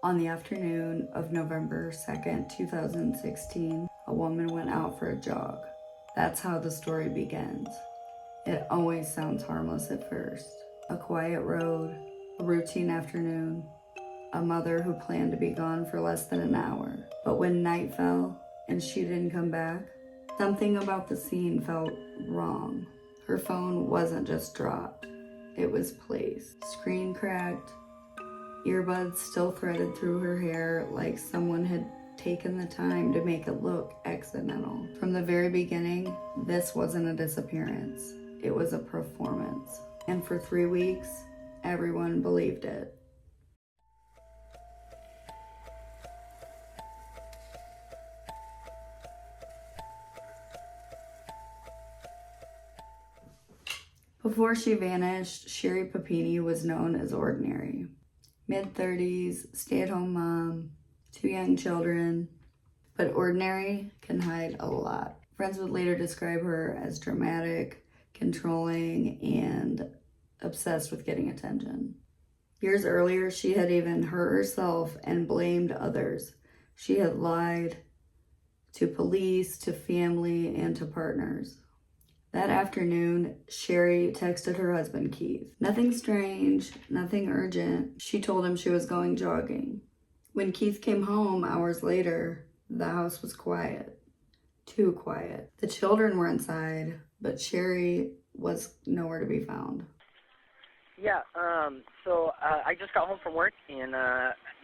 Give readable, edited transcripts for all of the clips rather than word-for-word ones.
On the afternoon of November 2nd, 2016, a woman went out for a jog. That's how the story begins. It always sounds harmless at first. A quiet road, a routine afternoon, a mother who planned to be gone for less than an hour. But when night fell and she didn't come back, something about the scene felt wrong. Her phone wasn't just dropped, it was placed. Screen cracked, earbuds still threaded through her hair like someone had taken the time to make it look accidental. From the very beginning, this wasn't a disappearance. It was a performance. And for 3 weeks, everyone believed it. Before she vanished, Sherri Papini was known as ordinary. Mid-30s, stay-at-home mom, 2 young children, but ordinary can hide a lot. Friends would later describe her as dramatic, controlling, and obsessed with getting attention. Years earlier, she had even hurt herself and blamed others. She had lied to police, to family, and to partners. That afternoon, Sherri texted her husband, Keith. Nothing strange, nothing urgent. She told him she was going jogging. When Keith came home hours later, the house was quiet. Too quiet. The children were inside, but Sherri was nowhere to be found. Yeah, so I just got home from work, and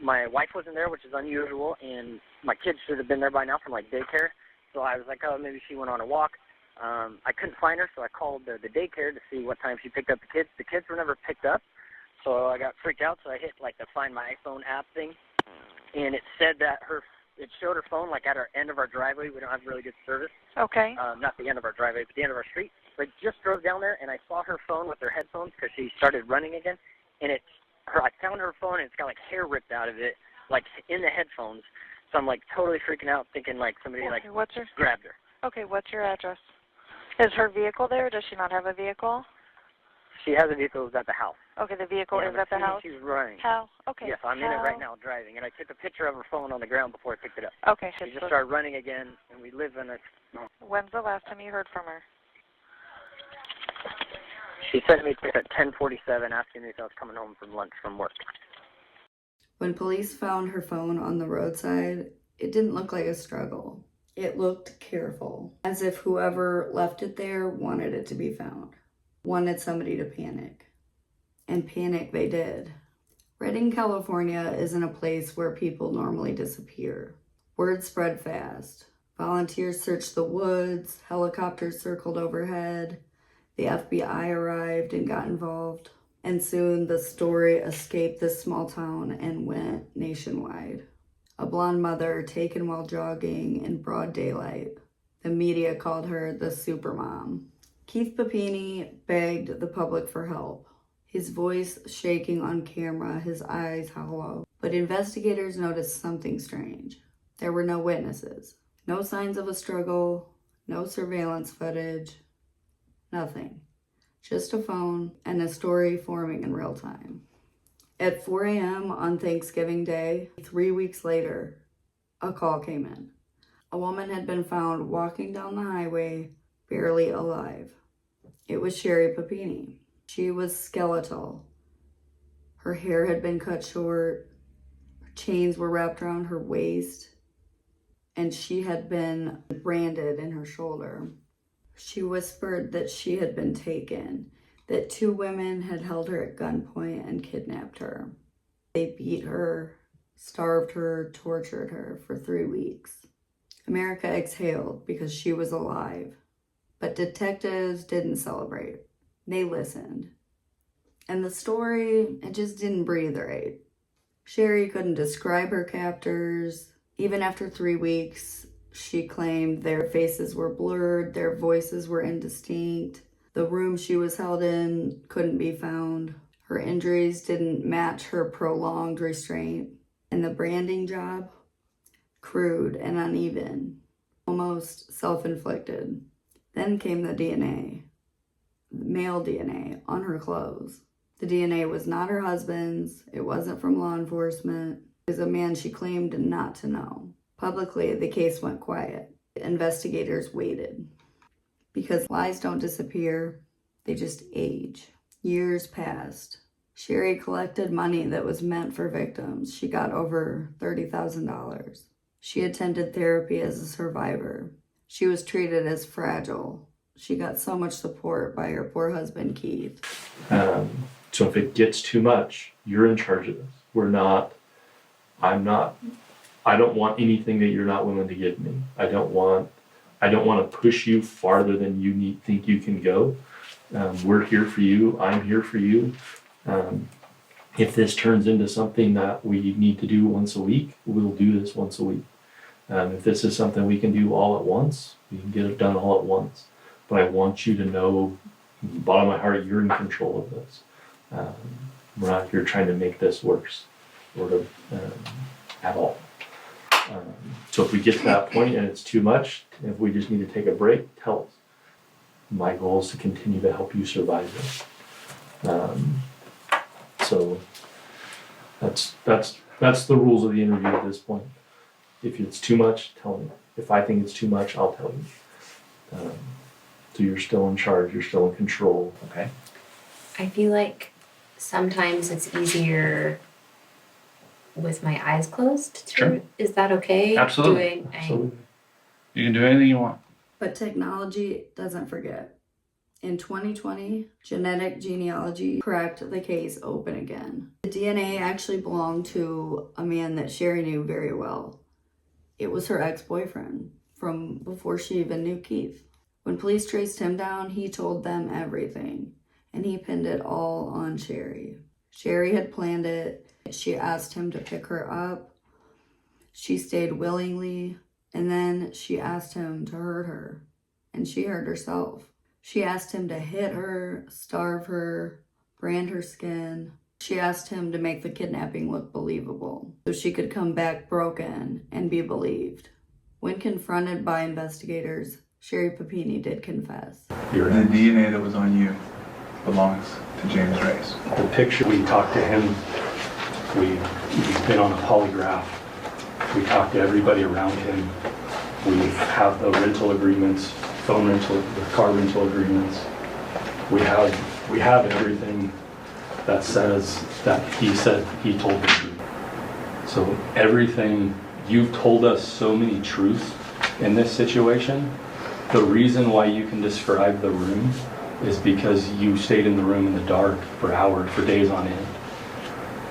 my wife wasn't there, which is unusual, and my kids should have been there by now from, daycare. So I was like, oh, maybe she went on a walk. I couldn't find her, so I called the daycare to see what time she picked up the kids. The kids were never picked up, so I got freaked out, so I hit, the Find My iPhone app thing, and it said that it showed her phone, at our end of our driveway. We don't have really good service. Okay. Not the end of our driveway, but the end of our street. So I just drove down there, and I saw her phone with her headphones because she started running again, and I found her phone, and it's got, hair ripped out of it, in the headphones. So I'm, totally freaking out, thinking, somebody, grabbed her. Okay, what's your address? Is her vehicle there, or does she not have a vehicle? She has a vehicle that's at the house. Okay, the vehicle is at the house? She's running. How? Okay. Yes, I'm in it right now driving, and I took a picture of her phone on the ground before I picked it up. Okay. She just started running again, and we live in a... When's the last time you heard from her? She sent me a text at 10:47 asking me if I was coming home from lunch from work. When police found her phone on the roadside, it didn't look like a struggle. It looked careful, as if whoever left it there wanted it to be found, wanted somebody to panic. And panic they did. Redding, California isn't a place where people normally disappear. Word spread fast. Volunteers searched the woods, helicopters circled overhead, the FBI arrived and got involved. And soon the story escaped this small town and went nationwide. A blonde mother taken while jogging in broad daylight. The media called her the supermom. Keith Papini begged the public for help, his voice shaking on camera, his eyes hollow. But investigators noticed something strange. There were no witnesses, no signs of a struggle, no surveillance footage, nothing. Just a phone and a story forming in real time. At 4 a.m. on Thanksgiving Day, 3 weeks later, a call came in. A woman had been found walking down the highway, barely alive. It was Sherri Papini. She was skeletal. Her hair had been cut short, her chains were wrapped around her waist, and she had been branded in her shoulder. She whispered that she had been taken, that 2 women had held her at gunpoint and kidnapped her. They beat her, starved her, tortured her for 3 weeks. America exhaled because she was alive. But detectives didn't celebrate. They listened. And the story, it just didn't breathe right. Sherri couldn't describe her captors. Even after 3 weeks, she claimed their faces were blurred, their voices were indistinct. The room she was held in couldn't be found. Her injuries didn't match her prolonged restraint. And the branding job, crude and uneven, almost self-inflicted. Then came the DNA, male DNA, on her clothes. The DNA was not her husband's. It wasn't from law enforcement. is a man she claimed not to know. Publicly, the case went quiet. Investigators waited. Because lies don't disappear, they just age. Years passed. Sherri collected money that was meant for victims. She got over $30,000. She attended therapy as a survivor. She was treated as fragile. She got so much support by her poor husband, Keith. So if it gets too much, you're in charge of this. I don't want anything that you're not willing to give me. I don't want to push you farther than you think you can go. We're here for you. I'm here for you. If this turns into something that we need to do once a week, we'll do this once a week. If this is something we can do all at once, we can get it done all at once. But I want you to know, from the bottom of my heart, you're in control of this. We're not here trying to make this worse or to, at all. So if we get to that point and it's too much, if we just need to take a break, tell us. My goal is to continue to help you survive this. So that's the rules of the interview at this point. If it's too much, tell me. If I think it's too much, I'll tell you. So you're still in charge, you're still in control. Okay. I feel like sometimes it's easier with my eyes closed. Sure. Is that okay? Absolutely. Absolutely. You can do anything you want. But technology doesn't forget. In 2020, genetic genealogy cracked the case open again. The DNA actually belonged to a man that Sherri knew very well. It was her ex-boyfriend from before she even knew Keith. When police traced him down, he told them everything, and he pinned it all on Sherri. Sherri had planned it. She asked him to pick her up. She stayed willingly, and then she asked him to hurt her, and she hurt herself. She asked him to hit her, starve her, brand her skin. She asked him to make the kidnapping look believable so she could come back broken and be believed. When confronted by investigators, Sherri Papini did confess. The DNA that was on you belongs to James Reyes. The picture, we talked to him, we've been on a polygraph. We talked to everybody around him. We have the rental agreements, phone rental, the car rental agreements. We have everything that says that he said he told the truth. So everything, you've told us so many truths in this situation. The reason why you can describe the room is because you stayed in the room in the dark for hours, for days on end.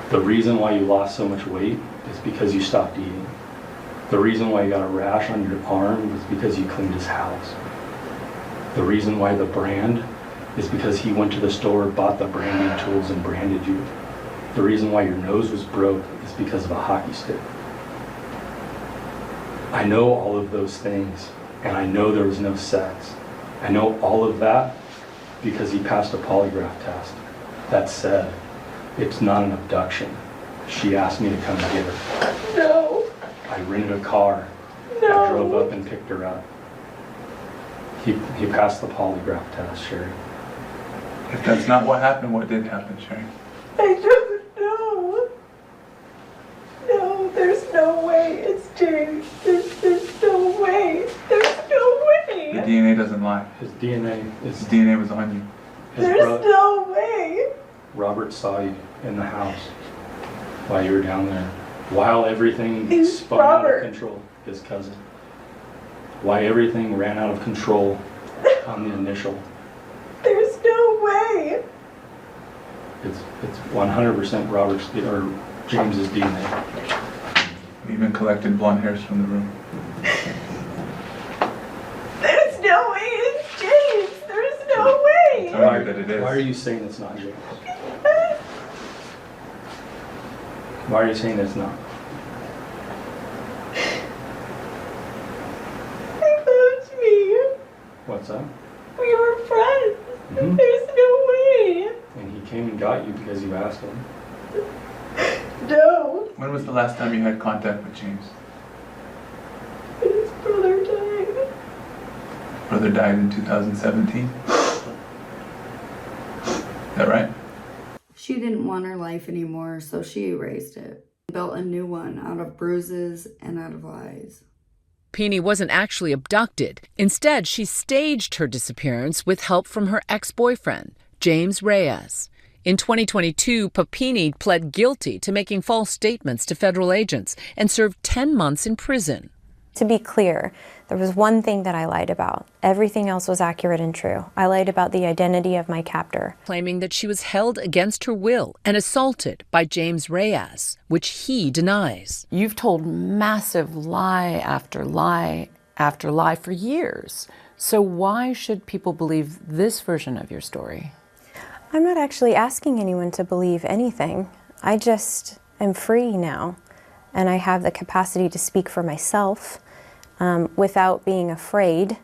The reason why you lost so much weight is because you stopped eating. The reason why you got a rash on your arm was because you cleaned his house. The reason why the brand is because he went to the store, bought the branding tools, and branded you. The reason why your nose was broke is because of a hockey stick. I know all of those things, and I know there was no sex. I know all of that because he passed a polygraph test that said it's not an abduction. She asked me to come get her. No. I rented a car. No. I drove up and picked her up. He passed the polygraph test, Sherri. If that's not what happened, what did happen, Sherri? I don't know. No, there's no way. It's James. There's no way. There's no way. The DNA doesn't lie. His DNA The is DNA was on you. his There's brother. no way. Robert saw you in the house while you were down there. While everything Who's spun out Robert? of control, his cousin. Why everything ran out of control on the initial. There's no way. It's 100% Robert's or James's DNA. We even collected blonde hairs from the room. There's no way it's James. There's no way. Tell you that it is. Why are you saying it's not James? Why are you saying it's not? He loved me. What's that? We were friends. Mhm. There's no way. And he came and got you because you asked him. No. When was the last time you had contact with James? His brother died. Brother died in 2017. Is that right? She didn't want her life anymore, so she erased it. built a new one out of bruises and out of lies. Papini wasn't actually abducted. Instead, she staged her disappearance with help from her ex-boyfriend, James Reyes. In 2022, Papini pled guilty to making false statements to federal agents and served 10 months in prison. To be clear, there was one thing that I lied about. Everything else was accurate and true. I lied about the identity of my captor. Claiming that she was held against her will and assaulted by James Reyes, which he denies. You've told massive lie after lie after lie for years. So why should people believe this version of your story? I'm not actually asking anyone to believe anything. I just am free now, and I have the capacity to speak for myself without being afraid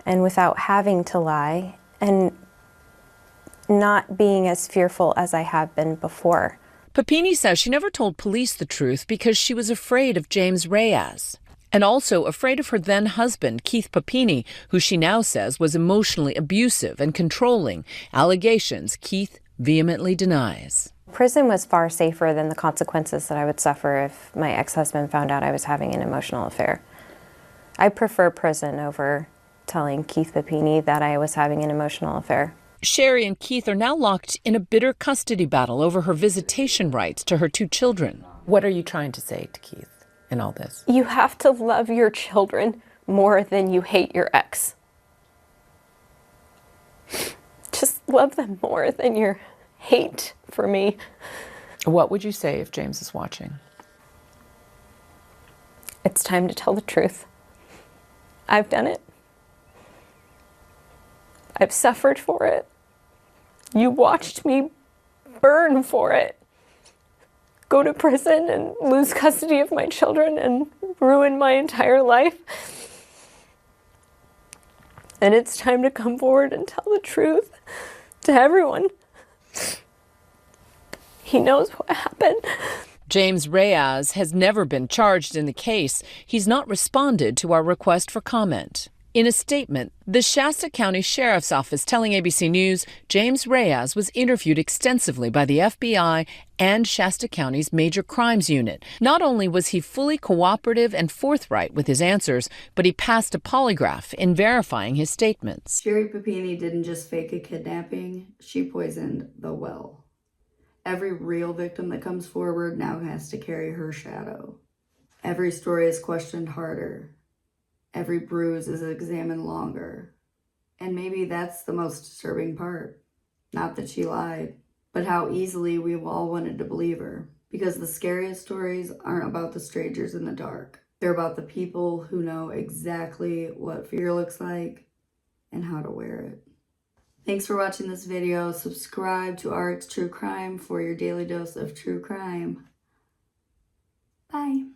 and without having to lie and not being as fearful as I have been before. Papini says she never told police the truth because she was afraid of James Reyes, and also afraid of her then-husband, Keith Papini, who she now says was emotionally abusive and controlling, allegations Keith vehemently denies. Prison was far safer than the consequences that I would suffer if my ex-husband found out I was having an emotional affair. I prefer prison over telling Keith Papini that I was having an emotional affair. Sherri and Keith are now locked in a bitter custody battle over her visitation rights to her 2 children. What are you trying to say to Keith in all this? You have to love your children more than you hate your ex. Just love them more than your hate for me. What would you say if James is watching? It's time to tell the truth. I've done it. I've suffered for it. You watched me burn for it. Go to prison and lose custody of my children and ruin my entire life. And it's time to come forward and tell the truth to everyone. He knows what happened. James Reyes has never been charged in the case. He's not responded to our request for comment. In a statement, the Shasta County Sheriff's Office telling ABC News James Reyes was interviewed extensively by the FBI and Shasta County's Major Crimes Unit. Not only was he fully cooperative and forthright with his answers, but he passed a polygraph in verifying his statements. Sherri Papini didn't just fake a kidnapping, she poisoned the well. Every real victim that comes forward now has to carry her shadow. Every story is questioned harder. Every bruise is examined longer. And maybe that's the most disturbing part. Not that she lied, but how easily we've all wanted to believe her. Because the scariest stories aren't about the strangers in the dark. They're about the people who know exactly what fear looks like and how to wear it. Thanks for watching this video. Subscribe to Arts True Crime for your daily dose of true crime. Bye.